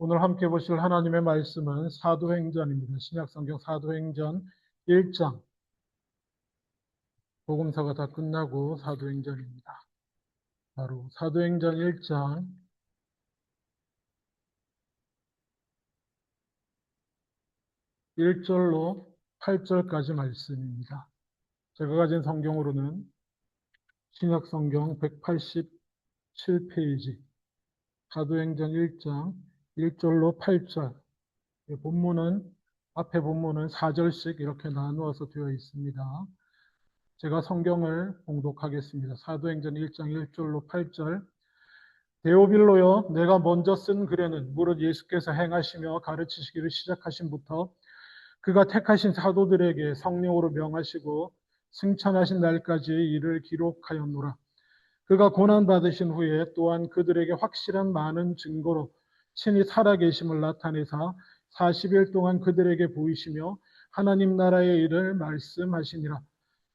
오늘 함께 보실 하나님의 말씀은 사도행전입니다. 신약성경 사도행전 1장. 복음서가 다 끝나고 사도행전입니다. 바로 사도행전 1장 1절로 8절까지 말씀입니다. 제가 가진 성경으로는 신약성경 187페이지 사도행전 1장 1절로 8절. 앞에 본문은 4절씩 이렇게 나누어서 되어 있습니다. 제가 성경을 봉독하겠습니다. 사도행전 1장 1절로 8절. 데오빌로여, 내가 먼저 쓴 글에는 무릇 예수께서 행하시며 가르치시기를 시작하신부터 그가 택하신 사도들에게 성령으로 명하시고 승천하신 날까지의 일을 기록하였노라. 그가 고난받으신 후에 또한 그들에게 확실한 많은 증거로 친히 살아계심을 나타내사 40일 동안 그들에게 보이시며 하나님 나라의 일을 말씀하시니라.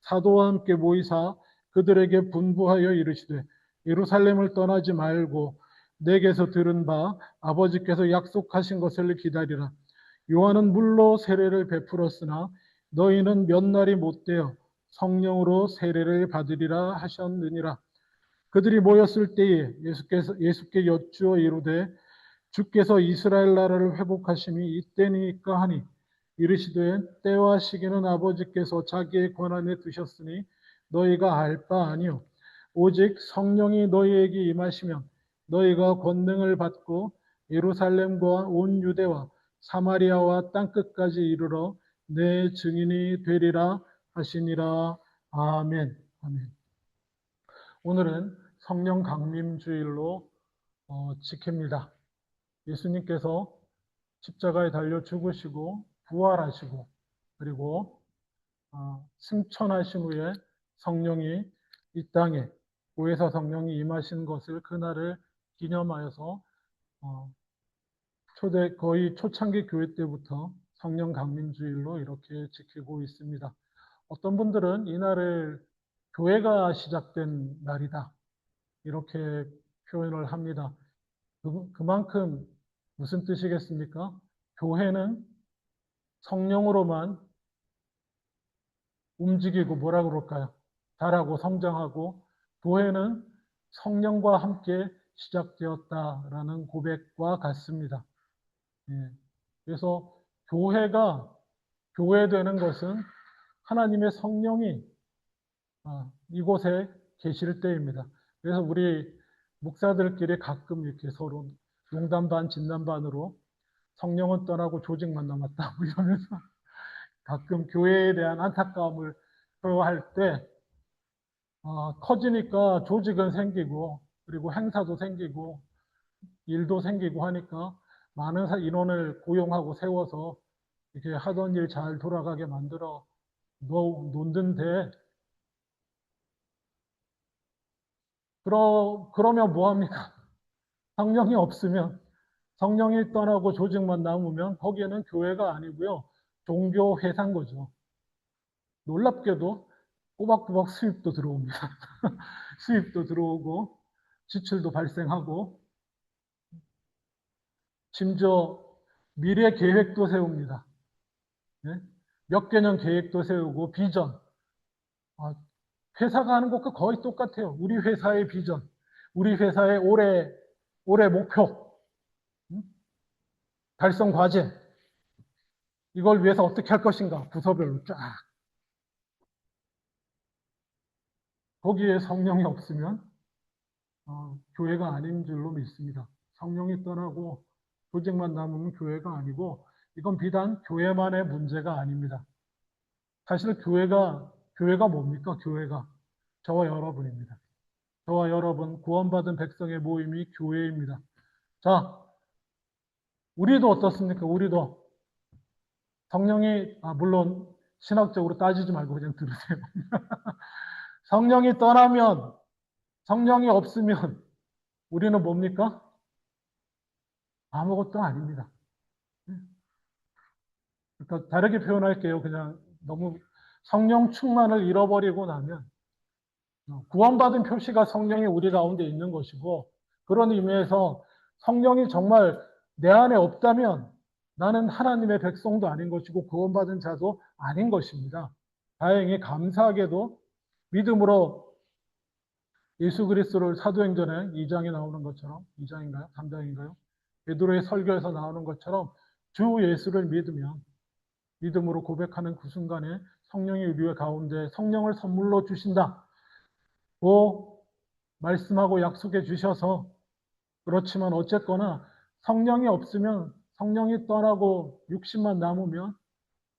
사도와 함께 모이사 그들에게 분부하여 이르시되 예루살렘을 떠나지 말고 내게서 들은 바 아버지께서 약속하신 것을 기다리라. 요한은 물로 세례를 베풀었으나 너희는 몇 날이 못되어 성령으로 세례를 받으리라 하셨느니라. 그들이 모였을 때에 예수께 여쭈어 이르되 주께서 이스라엘 나라를 회복하심이 이때니까 하니 이르시되 때와 시기는 아버지께서 자기의 권한에 두셨으니 너희가 알 바 아니요 오직 성령이 너희에게 임하시면 너희가 권능을 받고 예루살렘과 온 유대와 사마리아와 땅끝까지 이르러 내 증인이 되리라 하시니라. 아멘. 아멘. 오늘은 성령 강림주일로 지킵니다. 예수님께서 십자가에 달려 죽으시고 부활하시고 그리고 승천하신 후에 성령이 이 땅에 보혜사 성령이 임하신 것을 그날을 기념하여서 거의 초창기 교회 때부터 성령 강림주일로 이렇게 지키고 있습니다. 어떤 분들은 이날을 교회가 시작된 날이다 이렇게 표현을 합니다. 그만큼 무슨 뜻이겠습니까? 교회는 성령으로만 움직이고 뭐라 그럴까요? 자라고 성장하고 교회는 성령과 함께 시작되었다라는 고백과 같습니다. 그래서 교회가 교회되는 것은 하나님의 성령이 이곳에 계실 때입니다. 그래서 우리 목사들끼리 가끔 이렇게 서로 농담 반 진담 반으로 성령은 떠나고 조직만 남았다 이러면서 가끔 교회에 대한 안타까움을 표할 때 커지니까 조직은 생기고 그리고 행사도 생기고 일도 생기고 하니까 많은 인원을 고용하고 세워서 이렇게 하던 일 잘 돌아가게 만들어 놓는데 그러면 뭐합니까? 성령이 없으면 성령이 떠나고 조직만 남으면 거기에는 교회가 아니고요. 종교 회사인 거죠. 놀랍게도 꼬박꼬박 수입도 들어옵니다. 수입도 들어오고 지출도 발생하고 심지어 미래 계획도 세웁니다. 네? 몇 개년 계획도 세우고 비전. 회사가 하는 것과 거의 똑같아요. 우리 회사의 비전, 우리 회사의 올해 목표, 달성 과제, 이걸 위해서 어떻게 할 것인가 부서별로 쫙. 거기에 성령이 없으면 교회가 아닌 줄로 믿습니다. 성령이 떠나고 조직만 남으면 교회가 아니고 이건 비단 교회만의 문제가 아닙니다. 사실 교회가 뭡니까? 교회가 저와 여러분입니다. 저와 여러분 구원받은 백성의 모임이 교회입니다. 자, 우리도 어떻습니까? 우리도 성령이 물론 신학적으로 따지지 말고 그냥 들으세요. 성령이 떠나면 성령이 없으면 우리는 뭡니까? 아무것도 아닙니다. 그러니까 다르게 표현할게요. 그냥 너무 성령 충만을 잃어버리고 나면 구원받은 표시가 성령이 우리 가운데 있는 것이고 그런 의미에서 성령이 정말 내 안에 없다면 나는 하나님의 백성도 아닌 것이고 구원받은 자도 아닌 것입니다. 다행히 감사하게도 믿음으로 예수 그리스도를 사도행전에 2장에 나오는 것처럼 2장인가요? 3장인가요? 베드로의 설교에서 나오는 것처럼 주 예수를 믿으면 믿음으로 고백하는 그 순간에 성령이 우리 가운데 성령을 선물로 주신다고 말씀하고 약속해 주셔서 그렇지만 어쨌거나 성령이 없으면 성령이 떠나고 육신만 남으면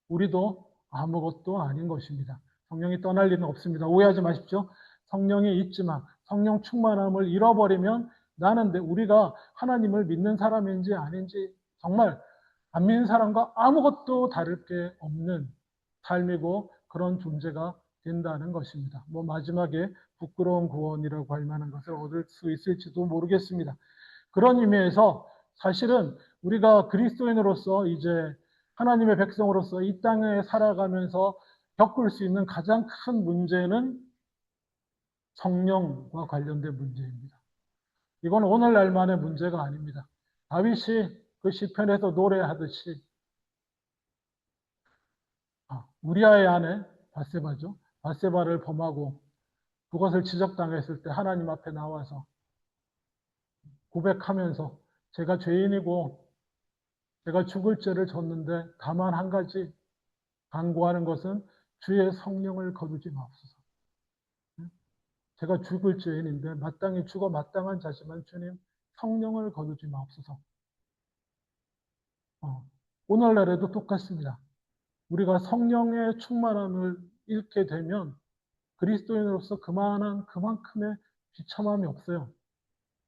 우리도 아무것도 아닌 것입니다. 성령이 떠날 리는 없습니다. 오해하지 마십시오. 성령이 있지만 성령 충만함을 잃어버리면 나는 우리가 하나님을 믿는 사람인지 아닌지 정말 안 믿는 사람과 아무것도 다를 게 없는 삶이고 그런 존재가 된다는 것입니다. 마지막에 부끄러운 구원이라고 할 만한 것을 얻을 수 있을지도 모르겠습니다. 그런 의미에서 사실은 우리가 그리스도인으로서 이제 하나님의 백성으로서 이 땅에 살아가면서 겪을 수 있는 가장 큰 문제는 성령과 관련된 문제입니다. 이건 오늘날만의 문제가 아닙니다. 다윗이 그 시편에서 노래하듯이 우리아의 아내 바세바죠. 바세바를 범하고 그것을 지적당했을 때 하나님 앞에 나와서 고백하면서 제가 죄인이고 제가 죽을 죄를 졌는데 다만 한 가지 간구하는 것은 주의 성령을 거두지 마옵소서. 제가 죽을 죄인인데 마땅히 죽어 마땅한 자지만 주님 성령을 거두지 마옵소서. 오늘날에도 똑같습니다. 우리가 성령의 충만함을 잃게 되면 그리스도인으로서 그만큼의 비참함이 없어요.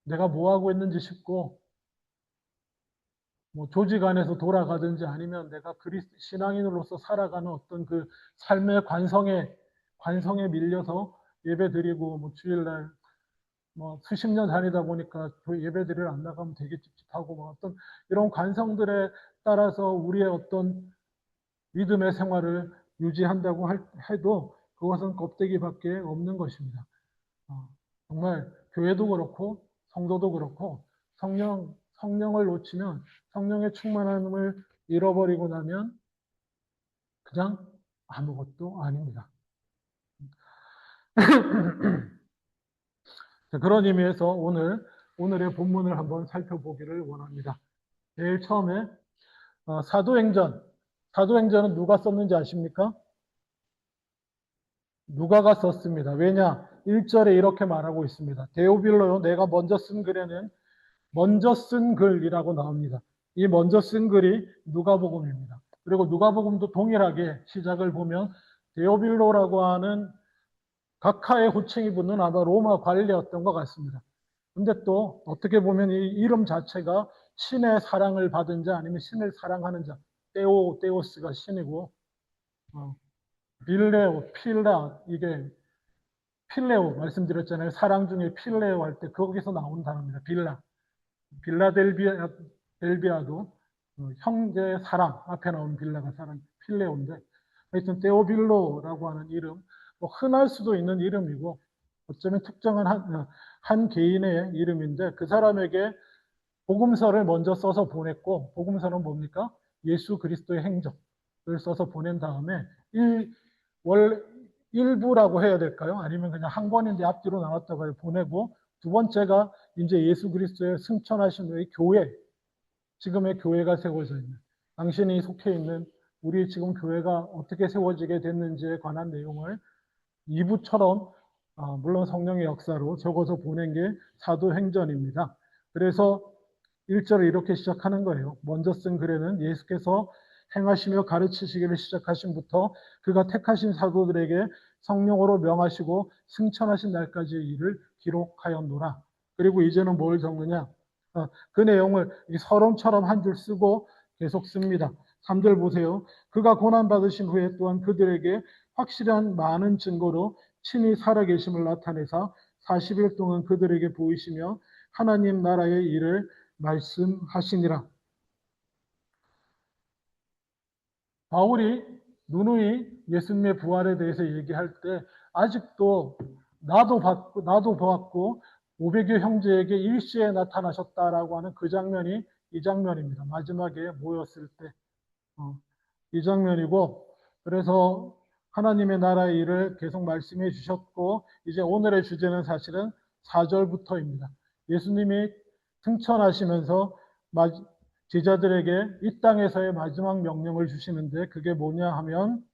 내가 뭐하고 있는지 싶고 조직 안에서 돌아가든지 아니면 내가 신앙인으로서 살아가는 어떤 그 삶의 관성에 밀려서 예배드리고 주일날 수십 년 다니다 보니까 예배드리러 안 나가면 되게 찝찝하고 어떤 이런 관성들에 따라서 우리의 어떤 믿음의 생활을 유지한다고 해도 그것은 껍데기밖에 없는 것입니다. 정말 교회도 그렇고 성도도 그렇고 성령을 놓치면 성령의 충만함을 잃어버리고 나면 그냥 아무것도 아닙니다. 그런 의미에서 오늘의 본문을 한번 살펴보기를 원합니다. 제일 처음에 사도행전은 누가 썼는지 아십니까? 누가가 썼습니다. 왜냐? 1절에 이렇게 말하고 있습니다. 데오빌로요, 내가 먼저 쓴 글에는 먼저 쓴 글이라고 나옵니다. 이 먼저 쓴 글이 누가복음입니다. 그리고 누가복음도 동일하게 시작을 보면 데오빌로라고 하는 각하의 호칭이 붙는 아마 로마 관리였던 것 같습니다. 근데 또 어떻게 보면 이 이름 자체가 신의 사랑을 받은 자 아니면 신을 사랑하는 자, 데오스가 신이고 빌레오, 이게 필레오 말씀드렸잖아요. 사랑 중에 필레오 할 때 거기서 나오는 단어입니다. 빌라델비아도 형제 사랑 앞에 나오는 빌라가 사랑 필레오인데 하여튼 데오빌로라고 하는 이름 흔할 수도 있는 이름이고 어쩌면 특정한 한 개인의 이름인데 그 사람에게 복음서를 먼저 써서 보냈고 복음서는 뭡니까? 예수 그리스도의 행적을 써서 보낸 다음에 일부라고 해야 될까요? 아니면 그냥 한 권인데 앞뒤로 나눴다고 보내고 두 번째가 이제 예수 그리스도의 승천하신 후에 지금의 교회가 세워져 있는 당신이 속해 있는 우리 지금 교회가 어떻게 세워지게 됐는지에 관한 내용을 2부처럼 물론 성령의 역사로 적어서 보낸 게 사도행전입니다. 그래서 1절을 이렇게 시작하는 거예요. 먼저 쓴 글에는 예수께서 행하시며 가르치시기를 시작하신부터 그가 택하신 사도들에게 성령으로 명하시고 승천하신 날까지의 일을 기록하였노라. 그리고 이제는 뭘 적느냐? 그 내용을 서론처럼 한 줄 쓰고 계속 씁니다. 3절 보세요. 그가 고난받으신 후에 또한 그들에게 확실한 많은 증거로 친히 살아계심을 나타내사 40일 동안 그들에게 보이시며 하나님 나라의 일을 말씀하시니라. 바울이 누누이 예수님의 부활에 대해서 얘기할 때 아직도 나도 보았고 500여 형제에게 일시에 나타나셨다라고 하는 그 장면이 이 장면입니다. 마지막에 모였을 때 이 장면이고, 그래서 하나님의 나라의 일을 계속 말씀해 주셨고, 이제 오늘의 주제는 사실은 4절부터입니다. 예수님이 승천하시면서 제자들에게 이 땅에서의 마지막 명령을 주시는데, 그게 뭐냐 하면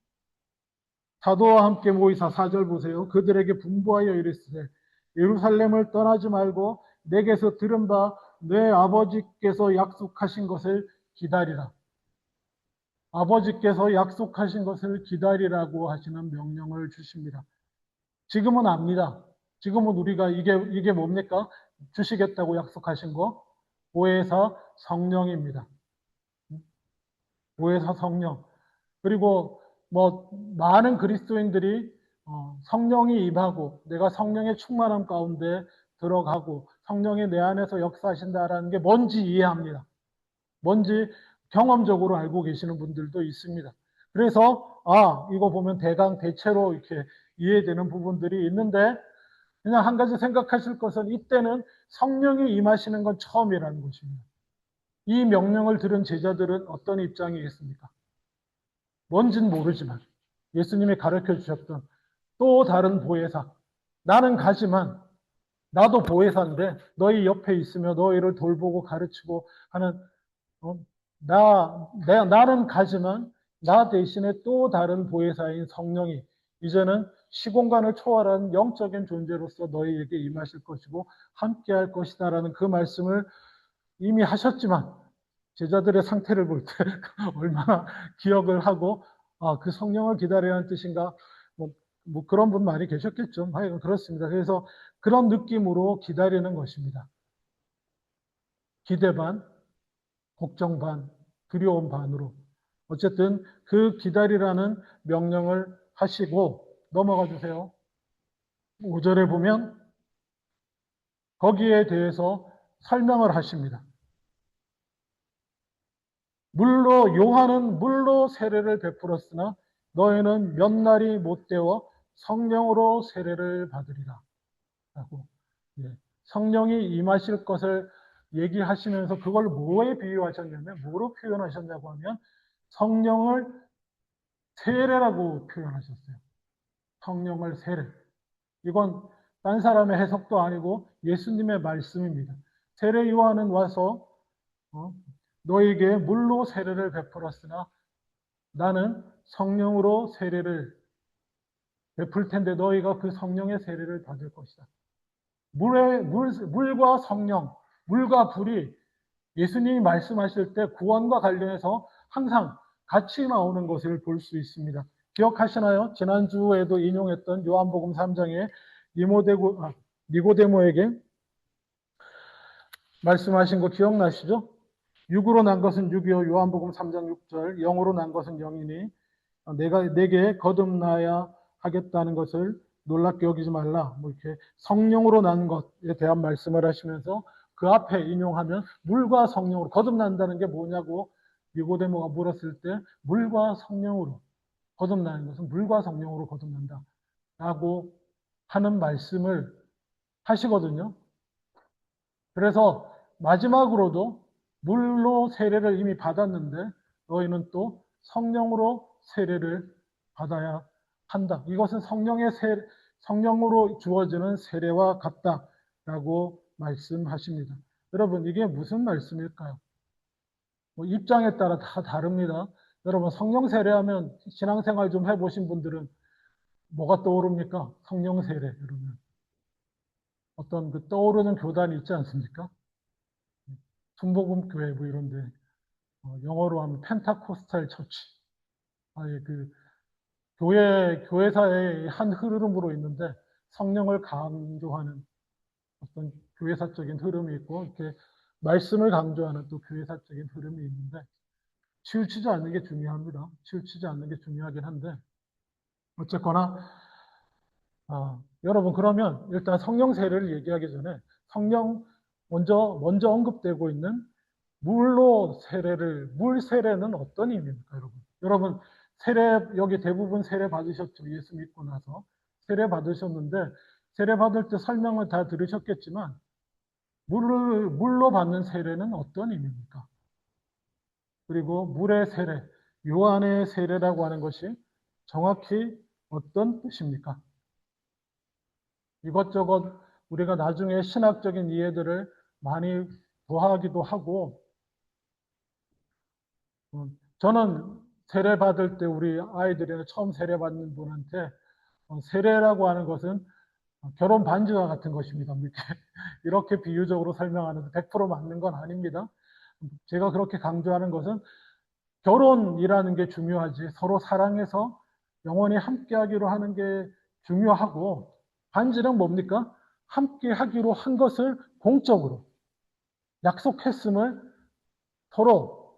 사도와 함께 모이사, 4절 보세요. 그들에게 분부하여 이르시되 예루살렘을 떠나지 말고 내게서 들은 바 내 아버지께서 약속하신 것을 기다리라. 아버지께서 약속하신 것을 기다리라고 하시는 명령을 주십니다. 지금은 압니다. 지금은 우리가 이게 뭡니까? 주시겠다고 약속하신 거? 보혜사 성령입니다. 보혜사 성령. 그리고 뭐 많은 그리스도인들이 성령이 임하고 내가 성령의 충만함 가운데 들어가고 성령이 내 안에서 역사하신다라는 게 뭔지 이해합니다. 뭔지 경험적으로 알고 계시는 분들도 있습니다. 그래서 이거 보면 대체로 이렇게 이해되는 부분들이 있는데, 그냥 한 가지 생각하실 것은 이때는 성령이 임하시는 건 처음이라는 것입니다. 이 명령을 들은 제자들은 어떤 입장이겠습니까? 뭔진 모르지만 예수님이 가르쳐 주셨던 또 다른 보혜사, 나는 가지만 나도 보혜사인데 너희 옆에 있으며 너희를 돌보고 가르치고 하는, 나는 가지만 나 대신에 또 다른 보혜사인 성령이 이제는 시공간을 초월한 영적인 존재로서 너희에게 임하실 것이고 함께 할 것이다라는 그 말씀을 이미 하셨지만 제자들의 상태를 볼 때 얼마나 기억을 하고 그 성령을 기다리라는 뜻인가, 뭐 그런 분 많이 계셨겠죠. 하여간 그렇습니다. 그래서 그런 느낌으로 기다리는 것입니다. 기대 반, 걱정 반, 두려움 반으로. 어쨌든 그 기다리라는 명령을 하시고 넘어가 주세요. 5절에 보면 거기에 대해서 설명을 하십니다. 요한은 물로 세례를 베풀었으나 너희는 몇 날이 못 되어 성령으로 세례를 받으리라. 라고. 성령이 임하실 것을 얘기하시면서 그걸 뭐에 비유하셨냐면, 뭐로 표현하셨냐고 하면 성령을 세례라고 표현하셨어요. 성령을 세례. 이건 딴 사람의 해석도 아니고 예수님의 말씀입니다. 세례 요한은 와서 너에게 물로 세례를 베풀었으나 나는 성령으로 세례를 베풀 텐데 너희가 그 성령의 세례를 받을 것이다. 물과 성령, 물과 불이 예수님이 말씀하실 때 구원과 관련해서 항상 같이 나오는 것을 볼 수 있습니다. 기억하시나요? 지난주에도 인용했던 요한복음 3장에 니고데모에게 말씀하신 거 기억나시죠? 육으로 난 것은 육이요, 요한복음 3장 6절, 영으로 난 것은 영이니 내게 거듭나야 하겠다는 것을 놀랍게 여기지 말라. 뭐 이렇게 성령으로 난 것에 대한 말씀을 하시면서 그 앞에 인용하면 물과 성령으로 거듭난다는 게 뭐냐고 니고데모가 물었을 때 물과 성령으로 거듭나는 것은 물과 성령으로 거듭난다 라고 하는 말씀을 하시거든요. 그래서 마지막으로도 물로 세례를 이미 받았는데 너희는 또 성령으로 세례를 받아야 한다. 이것은 성령으로 주어지는 세례와 같다라고 말씀하십니다. 여러분, 이게 무슨 말씀일까요? 입장에 따라 다 다릅니다. 여러분, 성령 세례하면 신앙생활 좀 해보신 분들은 뭐가 떠오릅니까? 성령 세례 그러면 어떤 그 떠오르는 교단이 있지 않습니까? 순복음 교회 뭐 이런데 영어로 하면 펜타코스탈 처치. 그 교회사의 한 흐름으로 있는데 성령을 강조하는 어떤 교회사적인 흐름이 있고 이렇게 말씀을 강조하는 또 교회사적인 흐름이 있는데 치우치지 않는 게 중요합니다. 치우치지 않는 게 중요하긴 한데 어쨌거나 여러분 그러면 일단 성령 세례를 얘기하기 전에 성령 먼저 언급되고 있는 물 세례는 어떤 의미입니까, 여러분? 여러분 여기 대부분 세례 받으셨죠? 예수 믿고 나서 세례 받으셨는데 세례 받을 때 설명을 다 들으셨겠지만 물로 받는 세례는 어떤 의미입니까? 그리고 물의 세례, 요한의 세례라고 하는 것이 정확히 어떤 뜻입니까? 이것저것 우리가 나중에 신학적인 이해들을 많이 구하기도 하고, 저는 세례 받을 때 우리 아이들이나 처음 세례 받는 분한테 세례라고 하는 것은 결혼 반지와 같은 것입니다. 이렇게 비유적으로 설명하는데 100% 맞는 건 아닙니다. 제가 그렇게 강조하는 것은 결혼이라는 게 중요하지 서로 사랑해서 영원히 함께하기로 하는 게 중요하고, 반지는 뭡니까? 함께하기로 한 것을 공적으로 약속했음을 서로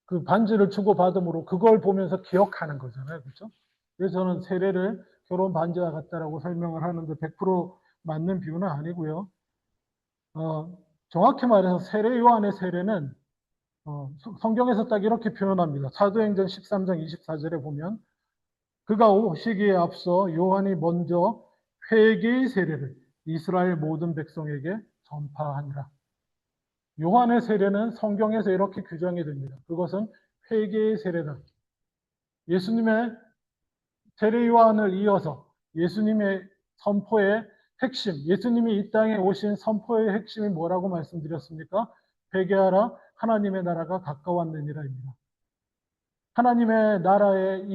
그 반지를 주고받음으로 그걸 보면서 기억하는 거잖아요. 그렇죠? 그래서 저는 세례를 결혼 반지와 같다라고 설명을 하는데 100% 맞는 비유는 아니고요. 정확히 말해서 세례 요한의 세례는 성경에서 딱 이렇게 표현합니다. 사도행전 13장 24절에 보면 그가 오시기에 앞서 요한이 먼저 회개의 세례를 이스라엘 모든 백성에게 전파하니라. 요한의 세례는 성경에서 이렇게 규정이 됩니다. 그것은 회개의 세례다. 예수님의 세례 요한을 이어서 예수님의 선포의 핵심, 예수님이 이 땅에 오신 선포의 핵심이 뭐라고 말씀드렸습니까? 회개하라, 하나님의 나라가 가까웠느니라입니다. 하나님의 나라에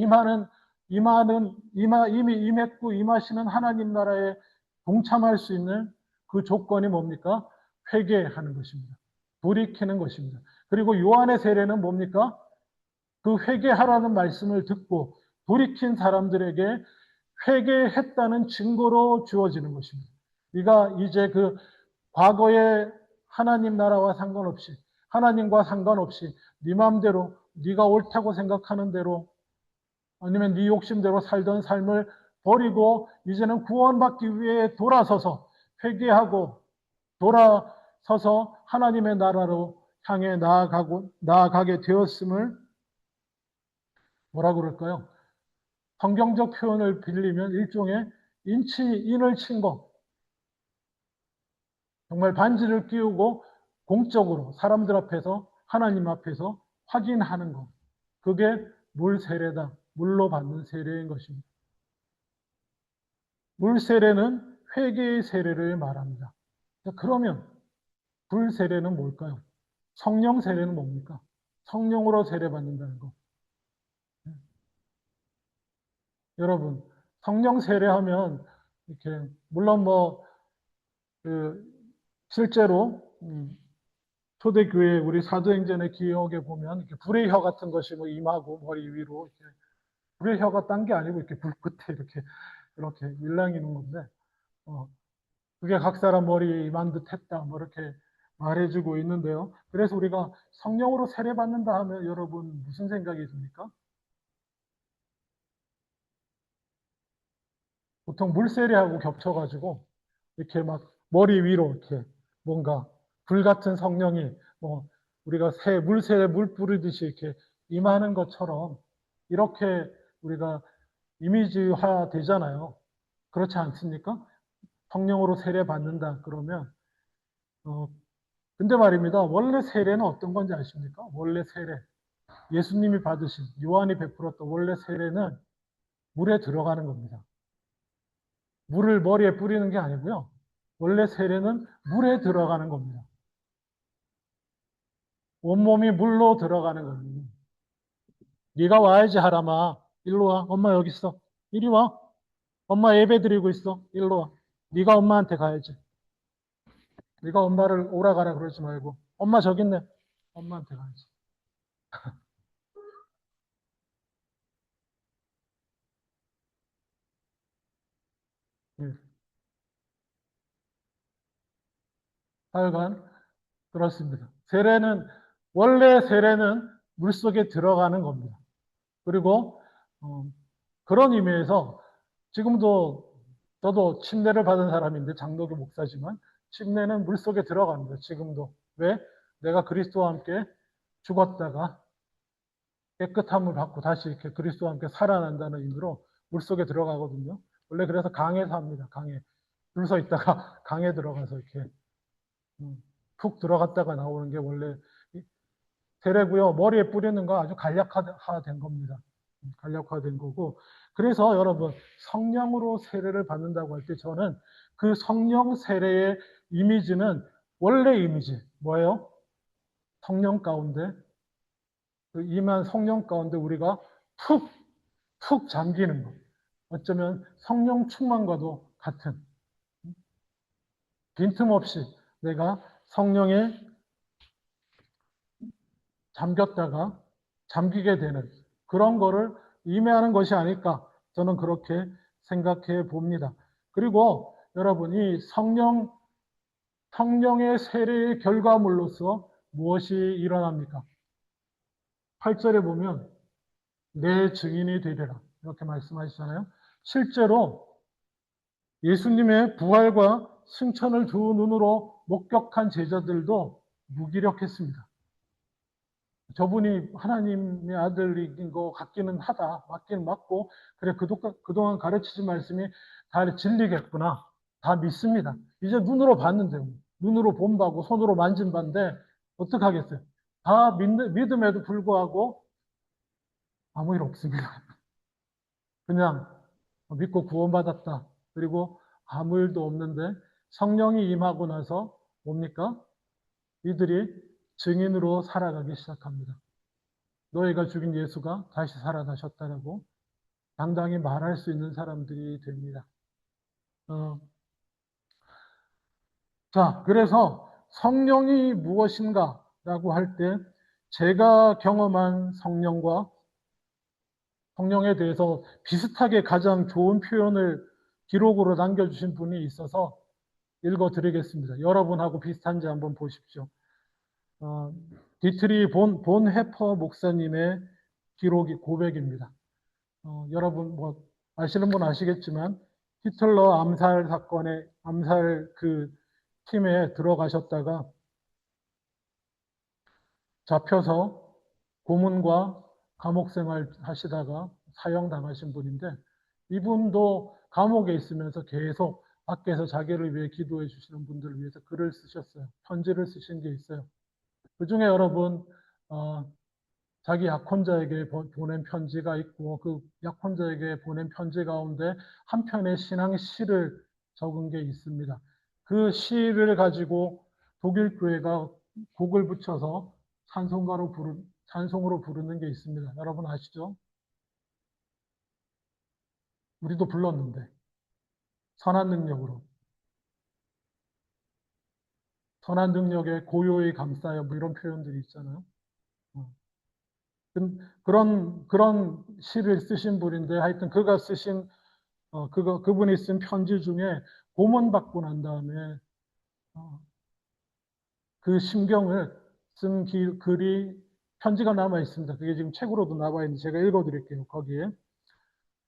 이미 임했고 임하시는 하나님 나라에 동참할 수 있는 그 조건이 뭡니까? 회개하는 것입니다. 돌이키는 것입니다. 그리고 요한의 세례는 뭡니까? 그 회개하라는 말씀을 듣고 돌이킨 사람들에게 회개했다는 증거로 주어지는 것입니다. 네가 이제 그 과거의 하나님 나라와 상관없이, 하나님과 상관없이 네 마음대로 네가 옳다고 생각하는 대로 아니면 네 욕심대로 살던 삶을 버리고 이제는 구원받기 위해 돌아서서 회개하고 돌아서서 하나님의 나라로 향해 나아가게 되었음을 뭐라 그럴까요? 성경적 표현을 빌리면 일종의 인을 친 것, 정말 반지를 끼우고 공적으로 사람들 앞에서 하나님 앞에서 확인하는 것, 그게 물 세례다. 물로 받는 세례인 것입니다. 물 세례는 회개의 세례를 말합니다. 그러면 불 세례는 뭘까요? 성령 세례는 뭡니까? 성령으로 세례받는다는 것. 여러분, 성령 세례하면 이렇게 물론 그 실제로 초대교회 우리 사도행전의 기억에 보면 이렇게 불의 혀 같은 것이 임하고 머리 위로 이렇게 불의 혀가 딴 게 아니고 이렇게 불 끝에 이렇게 일랑이는 건데 그게 각 사람 머리에 임한 듯 했다 이렇게 말해주고 있는데요. 그래서 우리가 성령으로 세례받는다 하면 여러분 무슨 생각이 듭니까? 보통 물세례하고 겹쳐가지고 이렇게 막 머리 위로 이렇게 뭔가 불 같은 성령이 우리가 물새에 물 뿌리듯이 이렇게 임하는 것처럼 이렇게 우리가 이미지화 되잖아요. 그렇지 않습니까? 성령으로 세례 받는다 그러면 근데 말입니다. 원래 세례는 어떤 건지 아십니까? 원래 세례 예수님이 받으신 요한이 베풀었던 원래 세례는 물에 들어가는 겁니다. 물을 머리에 뿌리는 게 아니고요. 원래 세례는 물에 들어가는 겁니다. 온몸이 물로 들어가는 겁니다. 네가 와야지 하람아. 일로 와. 엄마 여기 있어. 이리 와. 엄마 예배 드리고 있어. 일로 와. 네가 엄마한테 가야지. 네가 엄마를 오라 가라 그러지 말고 엄마 저기 있네. 엄마한테 가야지. 네. 하여간 그렇습니다. 원래 세례는 물속에 들어가는 겁니다. 그리고 그런 의미에서 지금도 저도 침례를 받은 사람인데 장로교 목사지만 침례는 물속에 들어갑니다. 지금도. 왜? 내가 그리스도와 함께 죽었다가 깨끗함을 받고 다시 이렇게 그리스도와 함께 살아난다는 의미로 물속에 들어가거든요. 원래 그래서 강에 삽니다. 강에. 줄 서 있다가 강에 들어가서 이렇게 푹 들어갔다가 나오는 게 원래 세례고요. 머리에 뿌리는 거 아주 간략화된 겁니다. 간략화된 거고. 그래서 여러분, 성령으로 세례를 받는다고 할 때 저는 그 성령 세례의 이미지는 원래 이미지, 뭐예요? 성령 가운데, 그 임한 성령 가운데 우리가 푹 잠기는 것. 어쩌면 성령 충만과도 같은, 빈틈없이 내가 성령에 잠겼다가 잠기게 되는 그런 거를 임해하는 것이 아닐까 저는 그렇게 생각해 봅니다. 그리고 여러분이 성령의 세례의 결과물로서 무엇이 일어납니까? 8절에 보면 내 증인이 되리라 이렇게 말씀하시잖아요. 실제로 예수님의 부활과 승천을 두 눈으로 목격한 제자들도 무기력했습니다. 저분이 하나님의 아들인 것 같기는 하다. 맞기는 맞고, 그래, 그동안 가르치신 말씀이 다 진리겠구나. 다 믿습니다. 이제 눈으로 봤는데, 눈으로 본 바고, 손으로 만진 바인데, 어떡하겠어요? 다 믿음에도 불구하고 아무 일 없습니다. 그냥 믿고 구원받았다. 그리고 아무 일도 없는데, 성령이 임하고 나서 뭡니까? 이들이 증인으로 살아가기 시작합니다. 너희가 죽인 예수가 다시 살아나셨다라고 당당히 말할 수 있는 사람들이 됩니다. 자, 그래서 성령이 무엇인가라고 할 때 제가 경험한 성령과 성령에 대해서 비슷하게 가장 좋은 표현을 기록으로 남겨주신 분이 있어서 읽어드리겠습니다. 여러분하고 비슷한지 한번 보십시오. 디트리 본 해퍼 목사님의 기록이 고백입니다. 여러분 뭐 아시는 분 아시겠지만 히틀러 암살 사건에 암살 그 팀에 들어가셨다가 잡혀서 고문과 감옥 생활 하시다가 사형당하신 분인데 이분도 감옥에 있으면서 계속 밖에서 자기를 위해 기도해 주시는 분들을 위해서 글을 쓰셨어요. 편지를 쓰신 게 있어요. 그 중에 여러분 자기 약혼자에게 보낸 편지가 있고 그 약혼자에게 보낸 편지 가운데 한 편의 신앙 시를 적은 게 있습니다. 그 시를 가지고 독일 교회가 곡을 붙여서 찬송으로 부르는 게 있습니다. 여러분 아시죠? 우리도 불렀는데 선한 능력으로 선한 능력에 고요히 감싸여 뭐 이런 표현들이 있잖아요. 어. 그런 시를 쓰신 분인데 하여튼 그가 쓰신 그분이 쓴 편지 중에 고문받고 난 다음에 어, 그 심경을 쓴 글이 편지가 남아 있습니다. 그게 지금 책으로도 나와 있는데 제가 읽어드릴게요. 거기에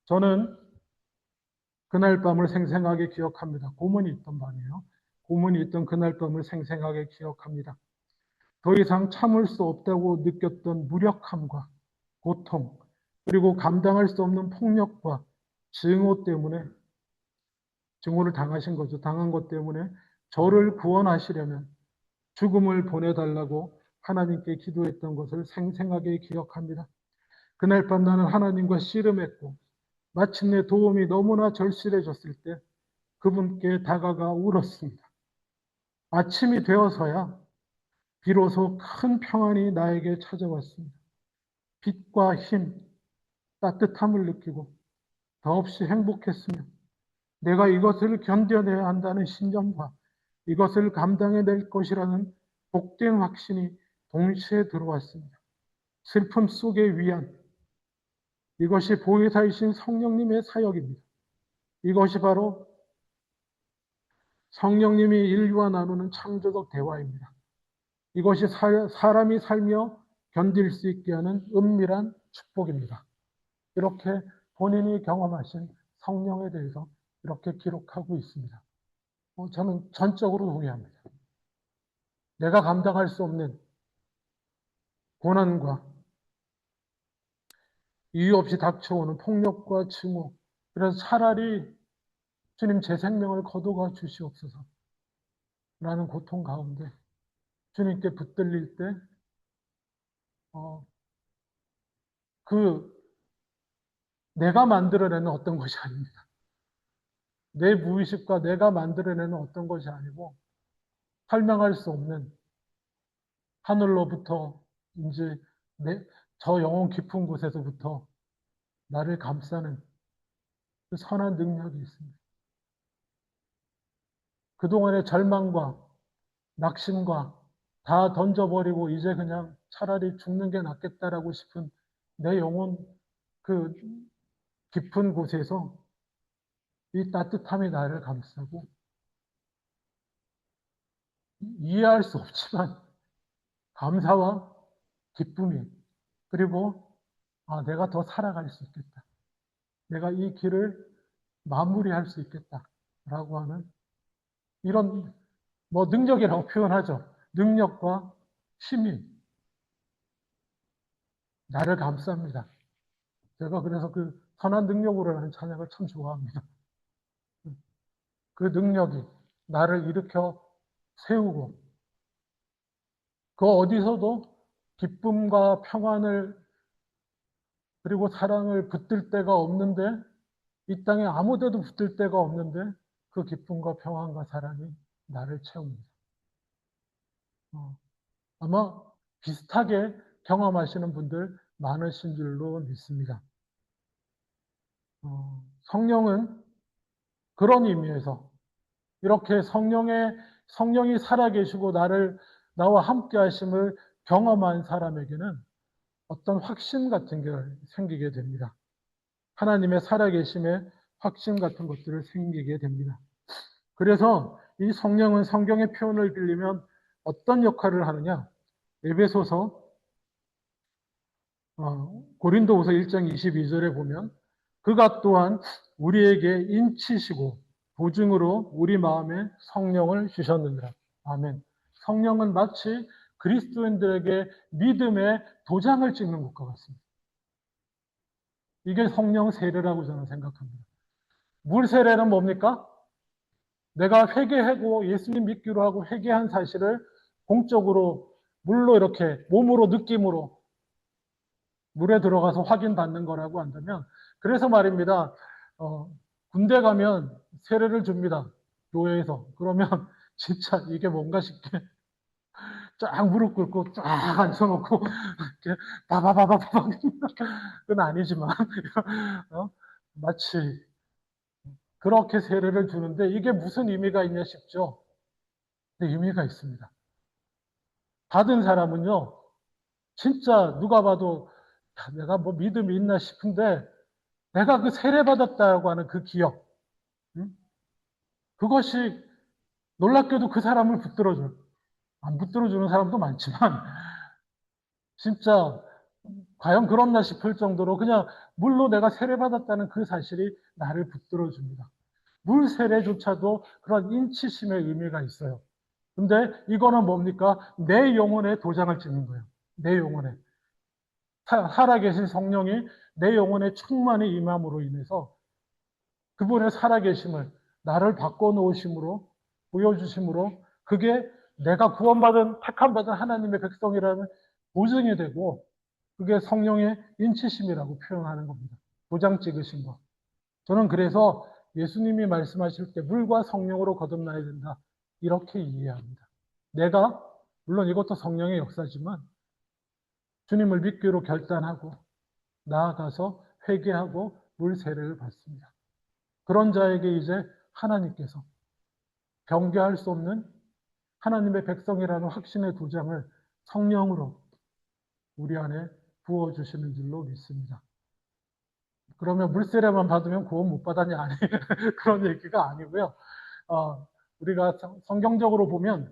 저는 그날 밤을 생생하게 기억합니다. 고문이 있던 밤이에요. 고문이 있던 그날 밤을 생생하게 기억합니다. 더 이상 참을 수 없다고 느꼈던 무력함과 고통, 그리고 감당할 수 없는 폭력과 증오 때문에 증오를 당하신 거죠. 당한 것 때문에 저를 구원하시려면 죽음을 보내달라고 하나님께 기도했던 것을 생생하게 기억합니다. 그날 밤 나는 하나님과 씨름했고 마침내 도움이 너무나 절실해졌을 때 그분께 다가가 울었습니다. 아침이 되어서야 비로소 큰 평안이 나에게 찾아왔습니다. 빛과 힘, 따뜻함을 느끼고 더없이 행복했으며 내가 이것을 견뎌내야 한다는 신념과 이것을 감당해낼 것이라는 복된 확신이 동시에 들어왔습니다. 슬픔 속의 위안, 이것이 보혜사이신 성령님의 사역입니다. 이것이 바로 성령님이 인류와 나누는 창조적 대화입니다. 이것이 사람이 살며 견딜 수 있게 하는 은밀한 축복입니다. 이렇게 본인이 경험하신 성령에 대해서 이렇게 기록하고 있습니다. 저는 전적으로 동의합니다. 내가 감당할 수 없는 고난과 이유 없이 닥쳐오는 폭력과 증오. 그래서 차라리 주님 제 생명을 거두어 주시옵소서. 라는 고통 가운데 주님께 붙들릴 때, 어, 그 내가 만들어내는 어떤 것이 아닙니다. 내 무의식과 내가 만들어내는 어떤 것이 아니고 설명할 수 없는 하늘로부터 이제 저 영혼 깊은 곳에서부터 나를 감싸는 그 선한 능력이 있습니다. 그동안의 절망과 낙심과 다 던져버리고 이제 그냥 차라리 죽는 게 낫겠다라고 싶은 내 영혼 그 깊은 곳에서 이 따뜻함이 나를 감싸고 이해할 수 없지만 감사와 기쁨이 그리고 내가 더 살아갈 수 있겠다. 내가 이 길을 마무리할 수 있겠다라고 하는 이런 뭐 능력이라고 표현하죠. 능력과 힘이 나를 감쌉니다. 제가 그래서 그 선한 능력으로라는 찬양을 참 좋아합니다. 그 능력이 나를 일으켜 세우고 그 어디서도 기쁨과 평안을 그리고 사랑을 붙들 데가 없는데 이 땅에 아무 데도 붙들 데가 없는데 그 기쁨과 평안과 사랑이 나를 채웁니다. 아마 비슷하게 경험하시는 분들 많으신 줄로 믿습니다. 성령은 그런 의미에서 이렇게 성령이 살아계시고 나와 함께 하심을 경험한 사람에게는 어떤 확신 같은 게 생기게 됩니다. 하나님의 살아계심의 확신 같은 것들을 생기게 됩니다. 그래서 이 성령은 성경의 표현을 빌리면 어떤 역할을 하느냐? 에베소서 고린도후서 1장 22절에 보면 그가 또한 우리에게 인치시고 보증으로 우리 마음에 성령을 주셨느니라. 아멘. 성령은 마치 그리스도인들에게 믿음의 도장을 찍는 것과 같습니다. 이게 성령 세례라고 저는 생각합니다. 물 세례는 뭡니까? 내가 회개하고 예수님 믿기로 하고 회개한 사실을 공적으로 물로 이렇게 몸으로 느낌으로 물에 들어가서 확인받는 거라고 한다면 그래서 말입니다. 군대 가면 세례를 줍니다. 교회에서. 그러면 진짜 이게 뭔가 싶게 쫙 무릎 꿇고 쫙 앉혀놓고 이렇게 바바바바바 그건 아니지만 마치 그렇게 세례를 주는데 이게 무슨 의미가 있냐 싶죠? 네, 의미가 있습니다. 받은 사람은요, 진짜 누가 봐도 내가 뭐 믿음이 있나 싶은데 내가 그 세례받았다고 하는 그 기억, 그것이 놀랍게도 그 사람을 붙들어줘요. 안 붙들어주는 사람도 많지만 진짜 과연 그렇나 싶을 정도로 그냥 물로 내가 세례받았다는 그 사실이 나를 붙들어줍니다. 물 세례조차도 그런 인치심의 의미가 있어요. 근데 이거는 뭡니까? 내 영혼에 도장을 찍는 거예요. 내 영혼에. 살아계신 성령이 내 영혼에 충만히 임함으로 인해서 그분의 살아계심을 나를 바꿔놓으심으로 보여주심으로 그게 내가 구원받은 택함받은 하나님의 백성이라는 보증이 되고 그게 성령의 인치심이라고 표현하는 겁니다. 도장 찍으신 거. 저는 그래서 예수님이 말씀하실 때 물과 성령으로 거듭나야 된다. 이렇게 이해합니다. 내가 물론 이것도 성령의 역사지만 주님을 믿기로 결단하고 나아가서 회개하고 물 세례를 받습니다. 그런 자에게 이제 하나님께서 변개할 수 없는 하나님의 백성이라는 확신의 도장을 성령으로 우리 안에 부어주시는 줄로 믿습니다. 그러면 물세례만 받으면 구원 못 받았냐? 아니, 그런 얘기가 아니고요. 우리가 성경적으로 보면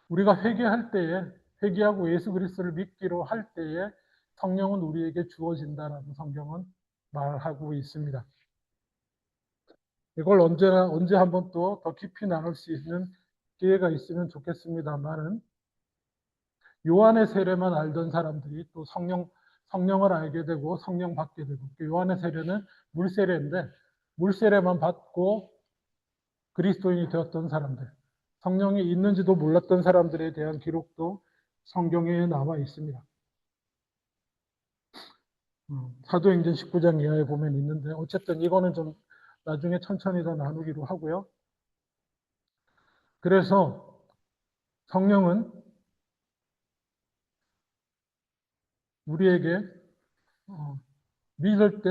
우리가 회개할 때에 회개하고 예수 그리스도를 믿기로 할 때에 성령은 우리에게 주어진다라고 성경은 말하고 있습니다. 이걸 언제 한번 또 더 깊이 나눌 수 있는 기회가 있으면 좋겠습니다만은 요한의 세례만 알던 사람들이 또 성령을 알게 되고 성령 받게 되고 요한의 세례는 물 세례인데 물 세례만 받고 그리스도인이 되었던 사람들 성령이 있는지도 몰랐던 사람들에 대한 기록도 성경에 나와 있습니다. 사도행전 19장 이하에 보면 있는데 어쨌든 이거는 좀 나중에 천천히 더 나누기로 하고요. 그래서 성령은 우리에게 믿을 때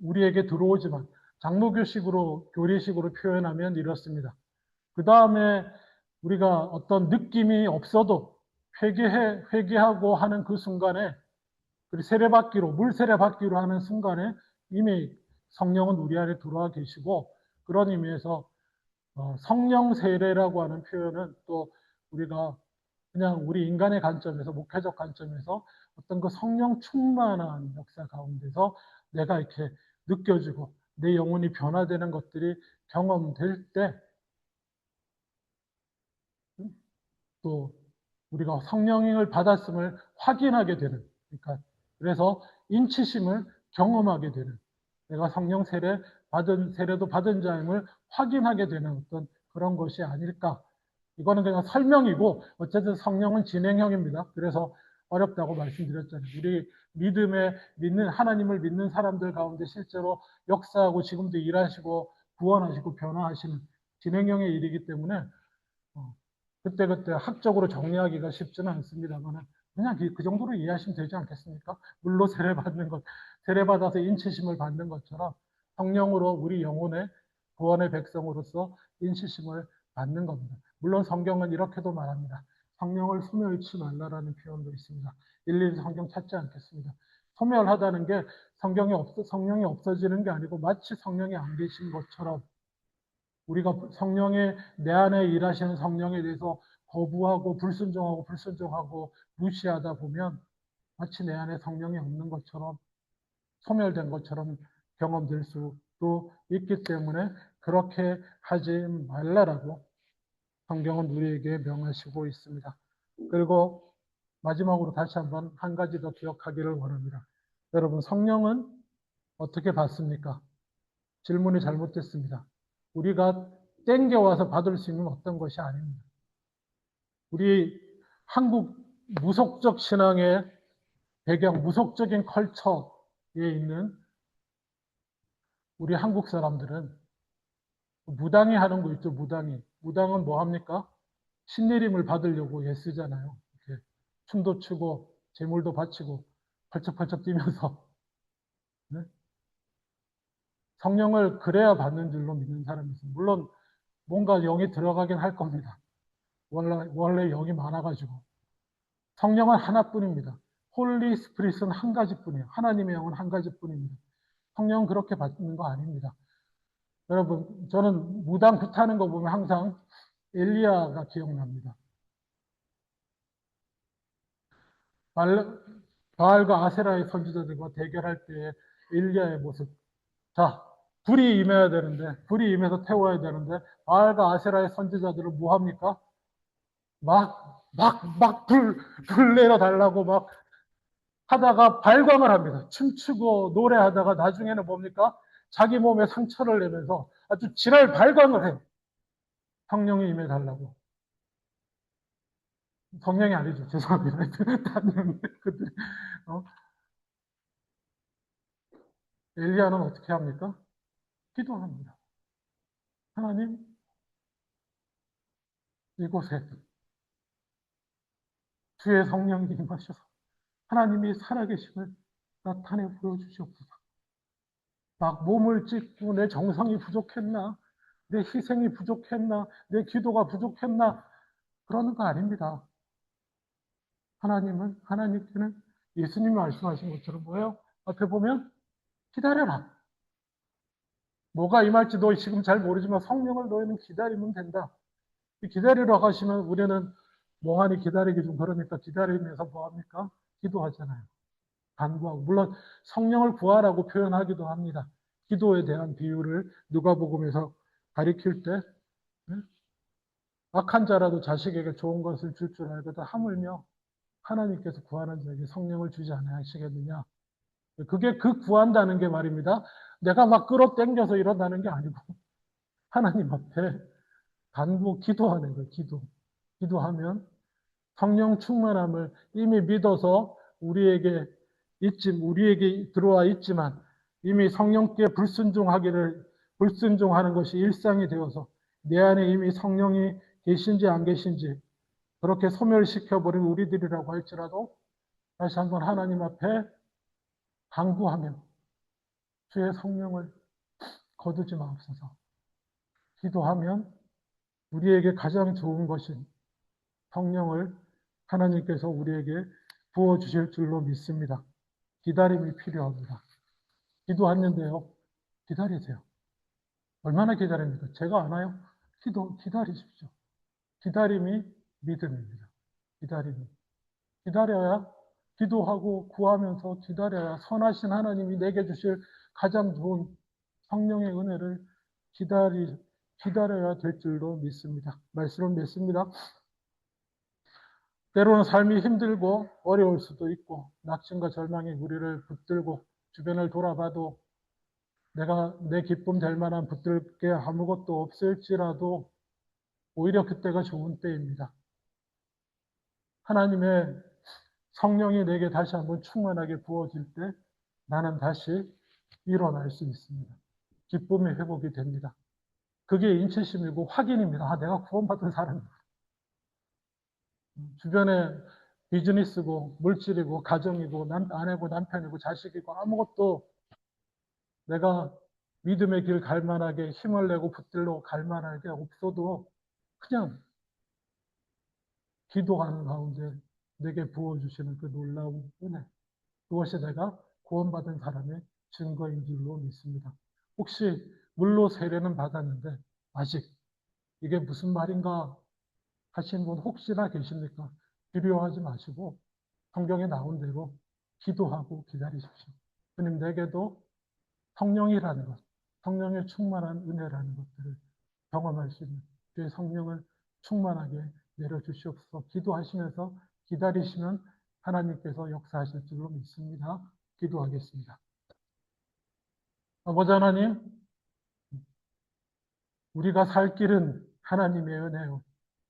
우리에게 들어오지만 장로교식으로 교리식으로 표현하면 이렇습니다. 그 다음에 우리가 어떤 느낌이 없어도 회개하고 하는 그 순간에 그리고 세례받기로 물 세례받기로 하는 순간에 이미 성령은 우리 안에 들어와 계시고 그런 의미에서 성령 세례라고 하는 표현은 또 우리가 그냥 우리 인간의 관점에서 목회적 관점에서 어떤 그 성령 충만한 역사 가운데서 내가 이렇게 느껴지고 내 영혼이 변화되는 것들이 경험될 때 또 우리가 성령을 받았음을 확인하게 되는 그러니까 그래서 인치심을 경험하게 되는 내가 성령 세례도 받은 자임을 확인하게 되는 어떤 그런 것이 아닐까. 이거는 그냥 설명이고 어쨌든 성령은 진행형입니다. 그래서 어렵다고 말씀드렸잖아요. 우리 믿는 하나님을 믿는 사람들 가운데 실제로 역사하고 지금도 일하시고 구원하시고 변화하시는 진행형의 일이기 때문에 그때그때 학적으로 정리하기가 쉽지는 않습니다만 그냥 그 정도로 이해하시면 되지 않겠습니까? 물로 세례받아서 인치심을 받는 것처럼 성령으로 우리 영혼의 구원의 백성으로서 인치심을 받는 겁니다. 물론 성경은 이렇게도 말합니다. 성령을 소멸치 말라라는 표현도 있습니다. 일일이 성경 찾지 않겠습니다. 소멸하다는 게 성령이 없어지는 게 아니고 마치 성령이 안 계신 것처럼 우리가 내 안에 일하시는 성령에 대해서 거부하고 불순종하고 무시하다 보면 마치 내 안에 성령이 없는 것처럼 소멸된 것처럼 경험될 수도 있기 때문에 그렇게 하지 말라라고 성경은 우리에게 명하시고 있습니다. 그리고 마지막으로 다시 한번 한 가지 더 기억하기를 원합니다. 여러분, 성령은 어떻게 받습니까? 질문이 잘못됐습니다. 우리가 땡겨와서 받을 수 있는 어떤 것이 아닙니다. 우리 한국 무속적 신앙의 배경, 무속적인 컬처에 있는 우리 한국 사람들은 무당이 하는 거 있죠, 무당이. 무당은 뭐 합니까? 신내림을 받으려고 애쓰잖아요. 이렇게 춤도 추고, 재물도 바치고, 펄쩍펄쩍 뛰면서. 네? 성령을 그래야 받는 줄로 믿는 사람이 있습니다. 물론 뭔가 영이 들어가긴 할 겁니다. 원래 영이 많아가지고. 성령은 하나뿐입니다. 홀리 스피릿은 한 가지뿐이에요. 하나님의 영은 한 가지뿐입니다. 성령은 그렇게 받는 거 아닙니다. 여러분, 저는 무당 굿하는 거 보면 항상 엘리야가 기억납니다. 바알과 아세라의 선지자들과 대결할 때 엘리야의 모습. 자, 불이 임해서 태워야 되는데 바알과 아세라의 선지자들을 뭐 합니까? 불 내려달라고 막 하다가 발광을 합니다. 춤추고 노래하다가 나중에는 뭡니까? 자기 몸에 상처를 내면서 아주 지랄 발광을 해요. 성령이 임해달라고. 성령이 아니죠. 죄송합니다. 엘리야는 어떻게 합니까? 기도합니다. 하나님, 이곳에 주의 성령이 임하셔서 하나님이 살아계심을 나타내 보여주시옵소서. 막 몸을 찢고 내 정성이 부족했나? 내 희생이 부족했나? 내 기도가 부족했나? 그러는 거 아닙니다. 하나님께는 예수님이 말씀하신 것처럼 뭐예요? 앞에 보면 기다려라. 뭐가 임할지 너 지금 잘 모르지만 성령을 너희는 기다리면 된다. 기다리러 가시면 우리는 멍하니 기다리기 좀 그러니까 기다리면서 뭐합니까? 기도하잖아요. 간구하고. 물론 성령을 구하라고 표현하기도 합니다. 기도에 대한 비유를 누가복음에서 가리킬 때 악한 자라도 자식에게 좋은 것을 줄 줄 알거든 하물며 하나님께서 구하는 자에게 성령을 주지 않으시겠느냐. 그게 그 구한다는 게 말입니다. 내가 막 끌어당겨서 이런다는 게 아니고 하나님 앞에 기도하는 거예요. 기도하면 성령 충만함을 이미 믿어서 우리에게 들어와 있지만 이미 성령께 불순종하는 것이 일상이 되어서 내 안에 이미 성령이 계신지 안 계신지 그렇게 소멸시켜버린 우리들이라고 할지라도 다시 한번 하나님 앞에 간구하며 주의 성령을 거두지 마옵소서. 기도하면 우리에게 가장 좋은 것인 성령을 하나님께서 우리에게 부어주실 줄로 믿습니다. 기다림이 필요합니다. 기도하는데요. 기다리세요. 얼마나 기다립니까? 제가 아나요? 기다리십시오. 기다림이 믿음입니다. 기다려야 기도하고 구하면서 기다려야 선하신 하나님이 내게 주실 가장 좋은 성령의 은혜를 기다려야 될 줄로 믿습니다. 말씀을 믿습니다. 때로는 삶이 힘들고 어려울 수도 있고 낙심과 절망이 우리를 붙들고 주변을 돌아봐도 내 기쁨 될 만한 붙들 게 아무것도 없을지라도 오히려 그때가 좋은 때입니다. 하나님의 성령이 내게 다시 한번 충만하게 부어질 때 나는 다시 일어날 수 있습니다. 기쁨이 회복이 됩니다. 그게 인치심이고 확인입니다. 아, 내가 구원받은 사람이다. 주변에 비즈니스고 물질이고 가정이고 아내고 남편이고 자식이고 아무것도 내가 믿음의 길 갈 만하게 힘을 내고 붙들러 갈 만하게 없어도 그냥 기도하는 가운데 내게 부어주시는 그 놀라운 은혜, 그것이 내가 구원받은 사람의 증거인 줄로 믿습니다. 혹시 물로 세례는 받았는데 아직 이게 무슨 말인가 하신 분 혹시나 계십니까? 두려워하지 마시고 성경에 나온 대로 기도하고 기다리십시오. 주님, 내게도 성령이라는 것, 성령의 충만한 은혜라는 것들을 경험할 수 있는 주의 성령을 충만하게 내려주시옵소서. 기도하시면서 기다리시면 하나님께서 역사하실 줄로 믿습니다. 기도하겠습니다. 아버지 하나님, 우리가 살 길은 하나님의 은혜요.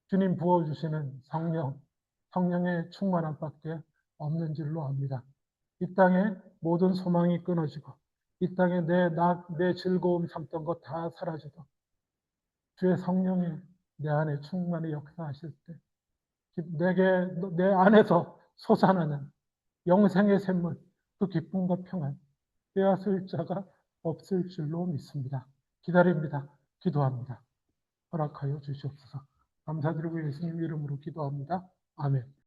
주님 부어주시는 성령의 충만함밖에 없는 줄로 압니다. 이 땅에 모든 소망이 끊어지고 이 땅에 내 즐거움 삼던 것 다 사라져도 주의 성령이 내 안에 충만히 역사하실 때 내 안에서 솟아나는 영생의 샘물, 그 기쁨과 평안 빼앗을 자가 없을 줄로 믿습니다. 기다립니다. 기도합니다. 허락하여 주시옵소서. 감사드리고 예수님 이름으로 기도합니다. 아멘.